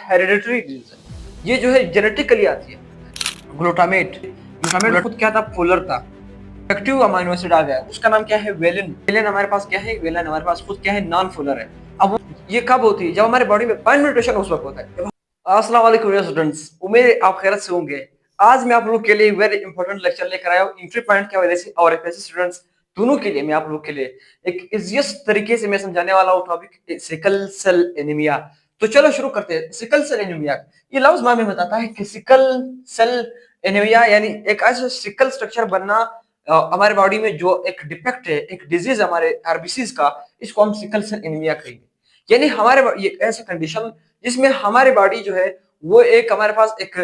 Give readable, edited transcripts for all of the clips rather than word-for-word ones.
Hereditary disease है। ये जो है जेनेटिकली आती है। ग्लूटामेट ग्लूटामेट खुद क्या था, पोलर था। एक्टिव अमीनो एसिड आ गया, उसका नाम क्या है, वेलिन। वेलिन हमारे पास क्या है, वेलिन हमारे पास खुद क्या है, नॉन पोलर है। अब ये कब होती है, जब हमारे बॉडी में पॉइंट म्यूटेशन उस वक्त होता है। अस्सलाम वालेकुम स्टूडेंट्स, उम्मीद आप खैरियत से होंगे। आज मैं आप लोगों के लिए वेरी इंपॉर्टेंट लेक्चर लेकर आया हूँ एंट्री पॉइंट की वजह से और एफएससी स्टूडेंट्स दोनों के लिए। मैं आप लोगों के लिए एक इजिएस्ट तरीके से मैं समझाने वाला हूँ टॉपिक सिकल सेल एनीमिया। तो चलो शुरू करते हैं। सिकल सेल एनीमिया, ये लफ्ज हमें बताता है कि सिकल सेल एनीमिया यानी एक ऐसा सिकल स्ट्रक्चर बनना हमारे बॉडी में जो एक डिफेक्ट है, एक डिजीज हमारे आरबीसीज का, इसको हम सिकल सेल एनीमिया कहेंगे। यानी हमारे ये ऐसा कंडीशन जिसमें हमारे बॉडी जो है वो एक हमारे पास एक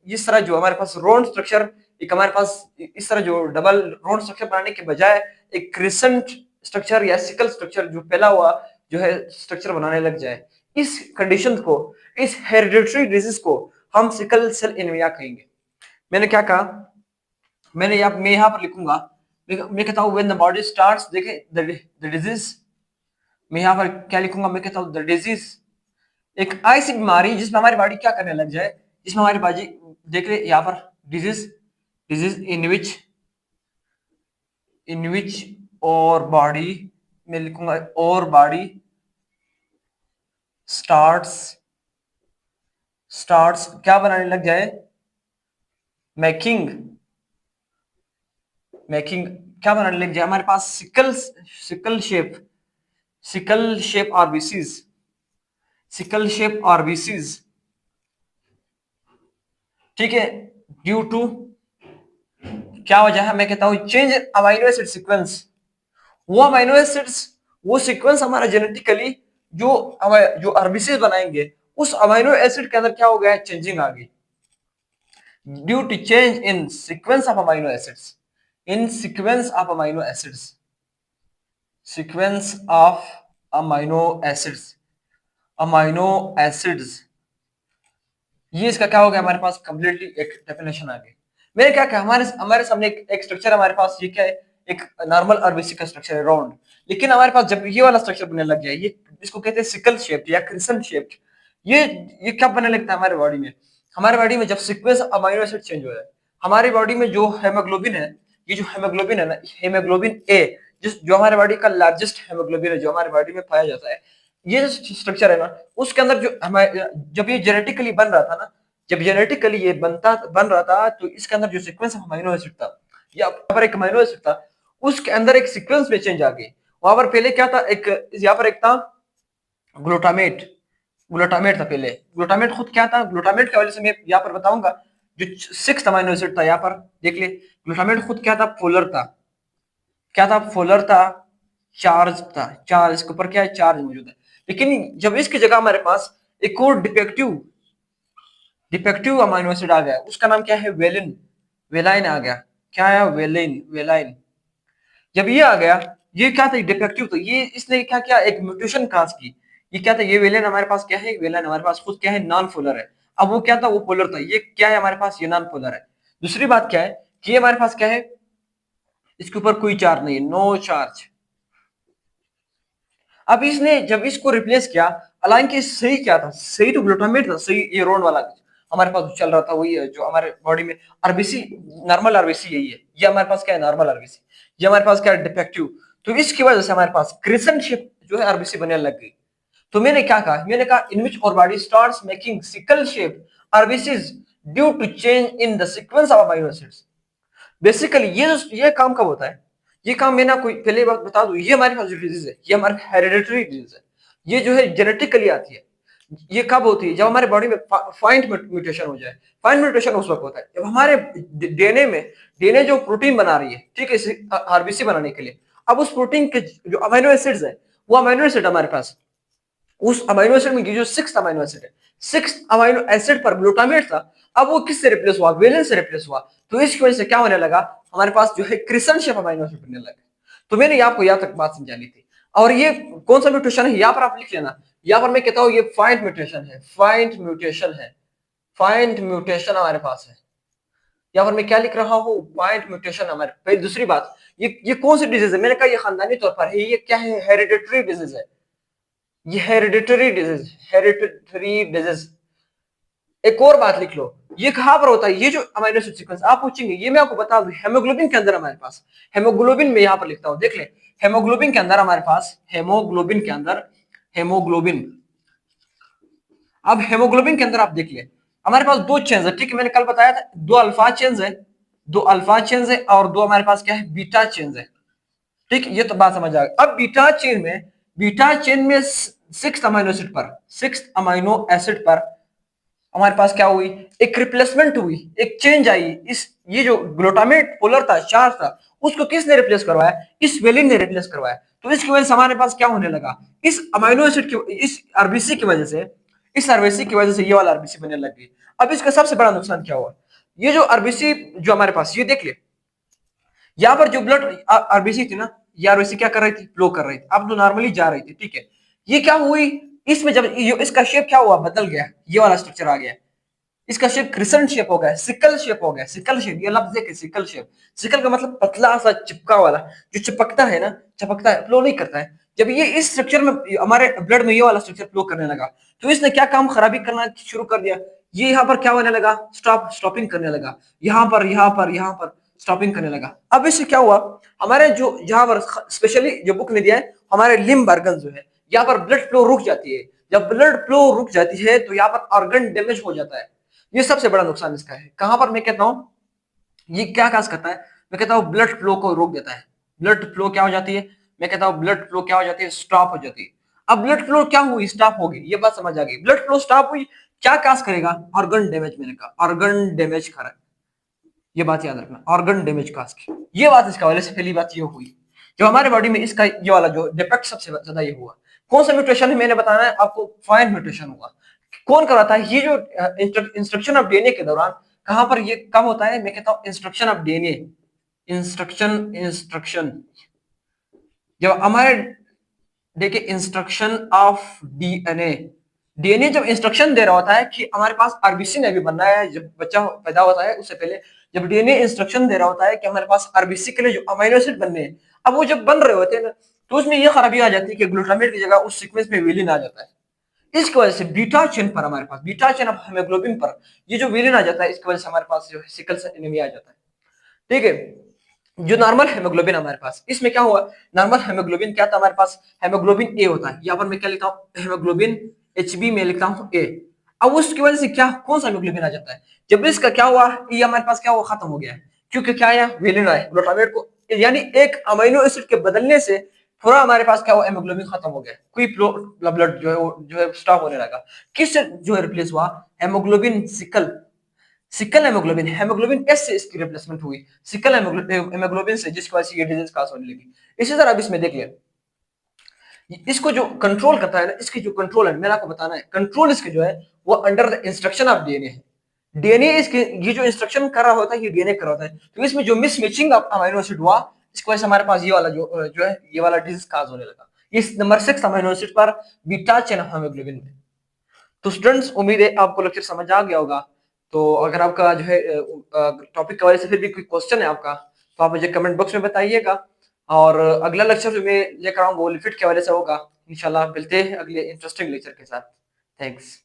इस तरह जो हमारे पास रोड स्ट्रक्चर, एक हमारे पास इस तरह जो डबल रोड स्ट्रक्चर बनाने के बजाय एक क्रिसेंट स्ट्रक्चर या सिकल स्ट्रक्चर जो फैला हुआ जो है स्ट्रक्चर बनाने लग जाए, इस कंडीशन को, इस हेरिडिटरी डिजीज को हम सिकल सेल एनीमिया कहेंगे। मैंने क्या कहा, मैं यहाँ पर लिखूंगा, मैं कहता हूँ व्हेन द बॉडी स्टार्ट्स, देखें द डिजीज, मैं यहाँ पर क्या लिखूंगा, मैं कहता हूँ द डिजीज एक ऐसी बीमारी जिसमें हमारी बॉडी क्या करने लग जाए, जिसमें हमारी बाजी देख रहे यहाँ पर डिजीज, डिजीज इन विच और बॉडी, मैं लिखूंगा और बॉडी स्टार्ट्स स्टार्ट्स क्या बनाने लग जाए, मेकिंग मेकिंग क्या बनाने लग जाए हमारे पास sickle shape RBCs, sickle shape RBCs, ठीक है। ड्यू टू क्या वजह है, मैं कहता हूं चेंज अमाइनो एसिड सीक्वेंस। वो अमाइनो एसिड्स, वो सीक्वेंस हमारा जेनेटिकली जो आरबीसीज बनाएंगे, उस अमाइनो एसिड के अंदर क्या हो गया है, चेंजिंग आ गई। Due to change in sequence of amino acids, in sequence of amino acids, sequence of amino acids, amino acids, ये इसका क्या हो गया, हमारे पास कंप्लीटली एक डेफिनेशन आ गई। मैंने क्या कहा, हमारे हमारे सामने एक स्ट्रक्चर हमारे पास, ये क्या है, एक नॉर्मल आरबीसी का स्ट्रक्चर है, राउंड। लेकिन हमारे पास जब ये वाला स्ट्रक्चर बनने लग गया, ये इसको कहते हैं सिकल शेप्ड या क्रिसेंट शेप्ड। ये ये क्या बनने लगता है हमारे बॉडी में, हमारे बॉडी में जब सीक्वेंस अमाइनो एसिड चेंज हो जाए, हमारी बॉडी में जो हेमोग्लोबिन है, ये जो हेमोग्लोबिन है ना, हेमोग्लोबिन ए, जो हमारे बॉडी का लार्जेस्ट हेमोग्लोबिन है, जो हमारे बॉडी में पाया जाता है, ये जो स्ट्रक्चर है ना, उसके अंदर जो हमारे जब ये जेनेटिकली बन रहा था ना, जब जेनेटिकली ये बन रहा था, तो इसके अंदर जो सीक्वेंस ऑफ अमीनो एसिड था, या पर एक अमीनो एसिड था, उसके अंदर एक सीक्वेंस में चेंज आ गई। वहां पर पहले क्या था, एक यहाँ पर एक था ग्लूटामेट, ग्लूटामेट था पहले। ग्लूटामेट खुद क्या था, ग्लूटामेट की वजह से मैं यहाँ पर बताऊंगा, जो सिक्स्थ अमीनो एसिड था, यहाँ पर देख ले, ग्लूटामेट खुद क्या था, पोलर था। क्या था, पोलर था, चार्ज था, चार्ज, इसके ऊपर क्या है, चार्ज मौजूद है। लेकिन जब इसकी जगह हमारे पास एक और डिफेक्टिव अमीनो एसिड आ गया, उसका नाम क्या है, वेलिन, वेलाइन आ गया। क्या है, वेलिन, वेलाइन। जब ये आ गया, ये क्या था, डिफेक्टिव, तो ये इसने क्या किया, एक म्यूटेशन काज की। ये क्या था, ये वेलिन हमारे पास क्या है, वेलिन हमारे पास खुद क्या है, नॉन पोलर है। अब वो क्या था, वो पोलर था, ये क्या है हमारे पास, ये नॉन पोलर है। दूसरी बात क्या है कि ये हमारे पास क्या है, इसके ऊपर कोई चार्ज नहीं है, नो चार्ज। अब इसने जब इसको रिप्लेस किया, हालांकि सही क्या था, सही तो ग्लूटामेट था, सही ये रोड वाला हमारे पास चल रहा था, वही है जो हमारे बॉडी में आरबीसी, नॉर्मल आरबीसी यही है। ये हमारे पास क्या है, नॉर्मल आरबीसी। ये हमारे पास क्या है, डिफेक्टिव। तो इसकी वजह से हमारे पास क्रिसेंट शेप जो है आरबीसी बनने लग गई। तो मैंने क्या कहा, मैंने कहा इन विच और body starts making sickle shape RBCs due to change in the sequence of amino acids. Basically ये काम कब होता है, ये काम मैं ना कोई पहले बात बता दूं, ये हमारे पास जो डिजीज है, ये हमारे हेरिडिटरी डिजीज है। ये जो है जेनेटिकली आती है। ये कब होती है, जब हमारे बॉडी में फाइंड म्यूटेशन हो जाए। फाइंड म्यूटेशन उस वक्त होता है जब हमारे डीएनए जो प्रोटीन बना रही है, ठीक है, आरबीसी बनाने के लिए, अब उस प्रोटीन के जो अमीनो एसिड्स है, वो अमीनो एसिड हमारे पास, उस अमीनो एसिड में जो सिक्स अमीनो एसिड है, सिक्स अमीनो एसिड पर ग्लूटामेट था, अब वो किससे रिप्लेस हुआ, वेलिन से रिप्लेस हुआ। तो इसकी वजह से क्या होने लगा, हमारे पास जो है क्रिसेंट शेप अमीनो एसिड बनने लगा। तो मैंने आपको यहाँ तक बात समझानी थी। और ये कौन सा म्यूटेशन है, यहाँ पर आप लिख लेना। यहाँ पर मैं कहता हूँ ये फाइंड म्यूटेशन है, फाइंड म्यूटेशन है, फाइंड म्यूटेशन हमारे पास है। यहाँ पर मैं क्या लिख रहा हूँ, फाइंड म्यूटेशन हमारे। फिर दूसरी बात, ये कौन सी डिजीज है, मैंने कहा ये खानदानी तौर पर है। ये क्या है, हेरिडिटरी डिजीज है। ये हेरिडिटरी डिजीज, हेरिडिटरी डिजीज, एक और बात लिख लो, ये कहां पर होता है, ये जो अमीनो एसिड सीक्वेंस आप पूछेंगे, ये मैं आपको बता दूं हेमोग्लोबिन के अंदर हमारे पास, हेमोग्लोबिन में यहां पर लिखता हूं, देख ले, हेमोग्लोबिन के अंदर हमारे पास, हेमोग्लोबिन के अंदर, हेमोग्लोबिन, अब हेमोग्लोबिन के अंदर आप देख ले हमारे पास दो चेन्स है, ठीक है, मैंने कल बताया था दो अल्फा चेन्स है, दो अल्फा चेन्स है और दो हमारे पास क्या है बीटा चेन्स है, ठीक, ये तो बात समझ आ गई। अब बीटा चेन में सिक्स अमीनो एसिड पर, सिक्स अमीनो एसिड पर हमारे पास क्या हुई, एक रिप्लेसमेंट हुई, एक चेंज आई, इस ये जो ग्लूटामेट पोलर था, चार्ज था, उसको किसने रिप्लेस करवाया, इस वेलिन ने रिप्लेस करवाया, तो इसकी वजह से हमारे पास क्या होने लगा, इस अमीनो एसिड की, इस आरबीसी की वजह से, इस आरबीसी की वजह से ये वाला आरबीसी बनने लग गई। अब इसका सबसे बड़ा नुकसान क्या हुआ, ये जो आरबीसी जो हमारे पास, ये देख ले, यहाँ पर जो ब्लड आरबीसी थी ना, ये आरबीसी क्या कर रही थी, फ्लो कर रही थी, अब तो नॉर्मली जा रही थी, ठीक है, ये क्या हुई, इसमें जब इसका शेप क्या हुआ, बदल गया, ये वाला स्ट्रक्चर आ गया, इसका शेप क्रिसेंट शेप हो गया, सिकल शेप हो गया, सिकल शेप, ये लफ्ज है कि सिकल शेप, सिकल का मतलब पतला सा चिपका वाला, जो चिपकता है ना, चिपकता है, फ्लो नहीं करता है, जब ये इस स्ट्रक्चर में हमारे ब्लड में ये वाला स्ट्रक्चर फ्लो करने लगा, तो इसने क्या काम खराबी करना शुरू कर दिया, ये यहाँ पर क्या होने लगा, स्टॉपिंग करने लगा, यहाँ पर स्टॉपिंग करने लगा। अब इससे क्या हुआ, हमारे जो यहाँ पर स्पेशली जो बुक ने दिया है, हमारे लिम्ब ऑर्गन जो है, यहाँ पर ब्लड फ्लो रुक जाती है, जब ब्लड फ्लो रुक जाती है तो यहाँ पर ऑर्गन डैमेज हो जाता है, ये सबसे बड़ा नुकसान इसका है। कहां पर मैं कहता हूं, ये क्या काज करता है, मैं कहता हूं ब्लड फ्लो को रोक देता है, ब्लड फ्लो क्या हो जाती है, मैं कहता हूं ब्लड फ्लो क्या हो जाती है, स्टॉप हो जाती है। अब ब्लड फ्लो क्या हुई, स्टॉप हो गई, ये बात समझ आ गई, ब्लड फ्लो स्टॉप हुई, क्या काज करेगा, ऑर्गन डैमेज, मैंने कहा ऑर्गन डैमेज करा, ये बात याद रखना, ऑर्गन डैमेज काज की, ये बात इसका वजह से पहली बात ये हुई, जो हमारे बॉडी में इसका ये वाला जो डिफेक्ट सबसे ज्यादा ये हुआ, कौन सा म्यूटेशन है मैंने बताना है आपको, फाइन म्यूटेशन हुआ, कौन कराता है, ये जो इंस्ट्रक्शन ऑफ डीएनए के दौरान, कहां पर ये कब होता है, मैं कहता हूं इंस्ट्रक्शन ऑफ डीएनए, इंस्ट्रक्शन जब हमारे, देखिए इंस्ट्रक्शन ऑफ डीएनए, डीएनए जब इंस्ट्रक्शन दे रहा होता है कि हमारे पास आरबीसी ने भी बनना है, जब बच्चा पैदा होता है उससे पहले, जब डीएनए इंस्ट्रक्शन दे रहा होता है कि हमारे पास आरबीसी के लिए जो अमीनो एसिड बनने हैं, अब वो जब बन रहे होते हैं ना, तो उसमें ये खराबी आ जाती है कि ग्लूटामेट की जगह उस सीक्वेंस में वेलिन आ जाता है, इसकी वजह से बीटा चेन पर हमारे पास, बीटा चेन ऑफ हेमोग्लोबिन पर ये जो वेलिन आ जाता है, इसकी वजह से हमारे पास जो है सिकल सेल एनीमिया आ जाता है, ठीक है। जो नॉर्मल हेमोग्लोबिन हमारे पास, इसमें क्या हुआ, नॉर्मल हेमोग्लोबिन क्या था हमारे पास, हेमोग्लोबिन ए होता है, यहाँ पर मैं क्या लिखता हूँ, हेमोग्लोबिन एचबी में लिखता हूँ ए। अब उसकी वजह से क्या, कौन सा हेमोग्लोबिन आ जाता है, जब इसका क्या हुआ, ये हमारे पास क्या हुआ, खत्म हो गया है, क्योंकि क्या आया, वेलिन आया, ग्लूटामेट को, यानी एक अमीनो एसिड के बदलने से थोड़ा हमारे पास क्या हुआ, हेमोग्लोबिन खत्म हो गया, कोई ब्लड जो है स्टॉप होने लगा, किससे जो है रिप्लेस हुआ, haemoglobin sickle, sickle haemoglobin, haemoglobin S से इसकी रिप्लेसमेंट हुई, सिकल हेमोग्लोबिन से, जिसकी वजह से ये डिजीज काज होने लगी। इसी तरह अब इसमें देखिए, इसको जो कंट्रोल करता है ना, इसकी जो कंट्रोल है, मेरा आपको बताना है, कंट्रोल इसके जो है वो under the instruction of DNA है, डीएनए इसके ये जो इंस्ट्रक्शन कर रहा होता है, ये डीएनए कर रहा होता है, तो इसमें जो मिसमैचिंग ऑफ अमीनो एसिड हुआ, इसकी वजह से हमारे पास ये वाला जो है ये वाला डिजीज काज होने लगा, इस नंबर 6 अमीनो एसिड पर बीटा चेन ऑफ हेमोग्लोबिन में। तो स्टूडेंट्स उम्मीद है आपको लेक्चर समझ आ गया होगा, तो अगर आपका जो है टॉपिक के वजह से फिर भी कोई क्वेश्चन है आपका, तो आप मुझे कमेंट बॉक्स में बताइएगा, और अगला लेक्चर जो मैं लेकर आऊंगा वो लिपिड के वजह से होगा, इंशाल्लाह मिलते हैं अगले इंटरेस्टिंग लेक्चर के साथ, थैंक्स।